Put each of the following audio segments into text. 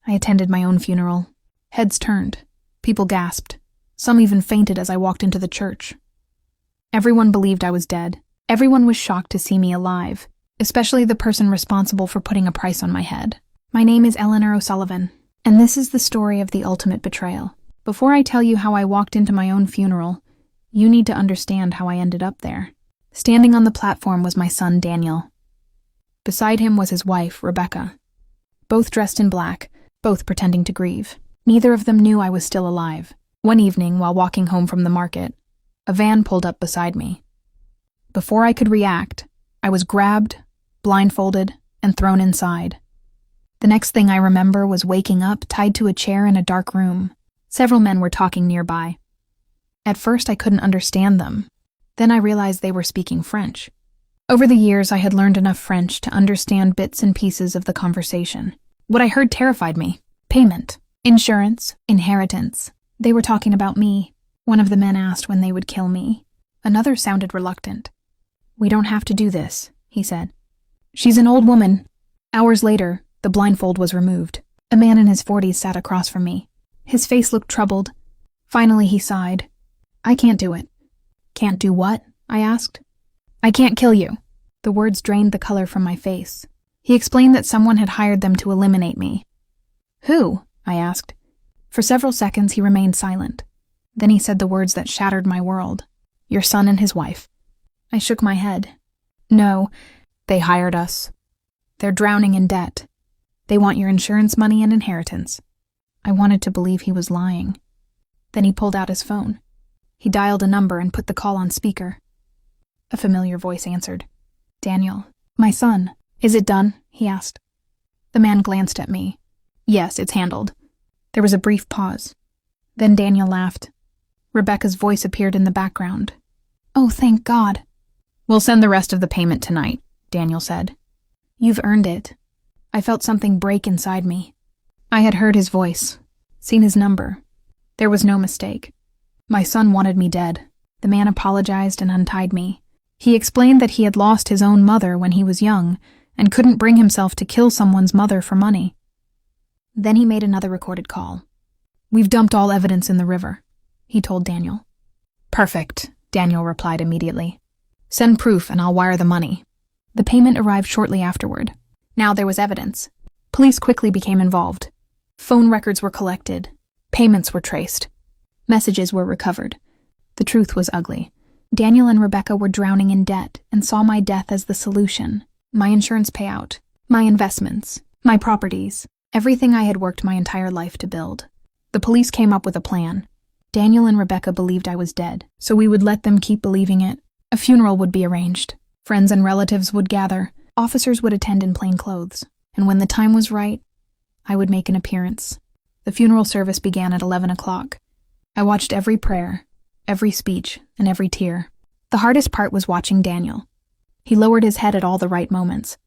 I attended my own funeral. Heads turned. People gasped. Some even fainted as I walked into the church. Everyone believed I was dead. Everyone was shocked to see me alive, especially the person responsible for putting a price on my head. My name is Eleanor O'Sullivan, and this is the story of the ultimate betrayal. Before I tell you how I walked into my own funeral, you need to understand how I ended up there. Standing on the platform was my son, Daniel. Beside him was his wife, Rebecca. Both dressed in black, both pretending to grieve. Neither of them knew I was still alive. One evening, while walking home from the market, a van pulled up beside me. Before I could react, I was grabbed, blindfolded, and thrown inside. The next thing I remember was waking up tied to a chair in a dark room. Several men were talking nearby. At first, I couldn't understand them. Then I realized they were speaking French. Over the years, I had learned enough French to understand bits and pieces of the conversation. What I heard terrified me. Payment, insurance, inheritance. They were talking about me. One of the men asked when they would kill me. Another sounded reluctant. "We don't have to do this," he said. "She's an old woman." Hours later, the blindfold was removed. A man in his 40s sat across from me. His face looked troubled. Finally, he sighed. "I can't do it." "Can't do what?" I asked. "I can't kill you." The words drained the color from my face. He explained that someone had hired them to eliminate me. "Who?" I asked. For several seconds, he remained silent. Then he said the words that shattered my world. "Your son and his wife." I shook my head. "No, they hired us. They're drowning in debt. They want your insurance money and inheritance." I wanted to believe he was lying. Then he pulled out his phone. He dialed a number and put the call on speaker. A familiar voice answered. "Daniel, my son. Is it done?" he asked. The man glanced at me. "Yes, it's handled." There was a brief pause. Then Daniel laughed. Rebecca's voice appeared in the background. "Oh, thank God." "We'll send the rest of the payment tonight," Daniel said. "You've earned it." I felt something break inside me. I had heard his voice, seen his number. There was no mistake. My son wanted me dead. The man apologized and untied me. He explained that he had lost his own mother when he was young and couldn't bring himself to kill someone's mother for money. Then he made another recorded call. "We've dumped all evidence in the river," he told Daniel. "Perfect," Daniel replied immediately. "Send proof and I'll wire the money." The payment arrived shortly afterward. Now there was evidence. Police quickly became involved. Phone records were collected. Payments were traced. Messages were recovered. The truth was ugly. Daniel and Rebecca were drowning in debt and saw my death as the solution. My insurance payout, my investments, my properties, everything I had worked my entire life to build. The police came up with a plan. Daniel and Rebecca believed I was dead, so we would let them keep believing it. A funeral would be arranged. Friends and relatives would gather. Officers would attend in plain clothes. And when the time was right, I would make an appearance. The funeral service began at 11 o'clock. I watched every prayer, every speech, and every tear. The hardest part was watching Daniel. He lowered his head at all the right moments.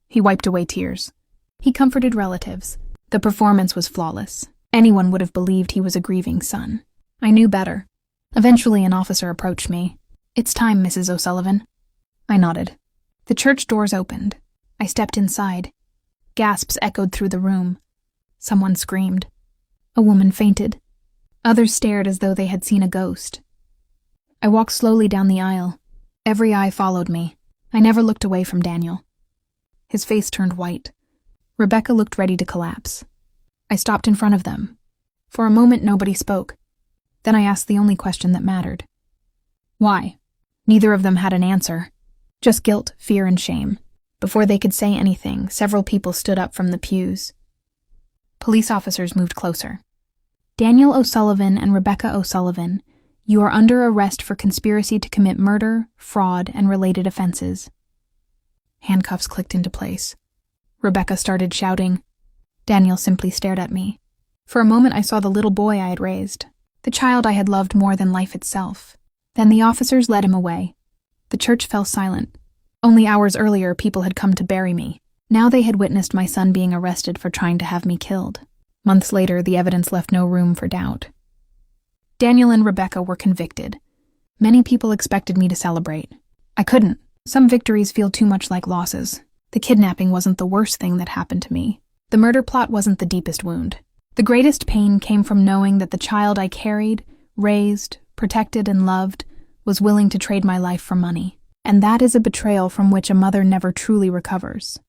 He wiped away tears. He comforted relatives. The performance was flawless. Anyone would have believed he was a grieving son. I knew better. Eventually, an officer approached me. "It's time, Mrs. O'Sullivan." I nodded. The church doors opened. I stepped inside. Gasps echoed through the room. Someone screamed. A woman fainted. Others stared as though they had seen a ghost. I walked slowly down the aisle. Every eye followed me. I never looked away from Daniel. His face turned white. Rebecca looked ready to collapse. I stopped in front of them. For a moment, nobody spoke. Then I asked the only question that mattered. Why? Neither of them had an answer. Just guilt, fear, and shame. Before they could say anything, several people stood up from the pews. Police officers moved closer. "Daniel O'Sullivan and Rebecca O'Sullivan, you are under arrest for conspiracy to commit murder, fraud, and related offenses." Handcuffs clicked into place. Rebecca started shouting. Daniel simply stared at me. For a moment I saw the little boy I had raised, the child I had loved more than life itself. Then the officers led him away. The church fell silent. Only hours earlier, people had come to bury me. Now they had witnessed my son being arrested for trying to have me killed. Months later, the evidence left no room for doubt. Daniel and Rebecca were convicted. Many people expected me to celebrate. I couldn't. Some victories feel too much like losses. The kidnapping wasn't the worst thing that happened to me. The murder plot wasn't the deepest wound. The greatest pain came from knowing that the child I carried, raised, protected, and loved was willing to trade my life for money. And that is a betrayal from which a mother never truly recovers.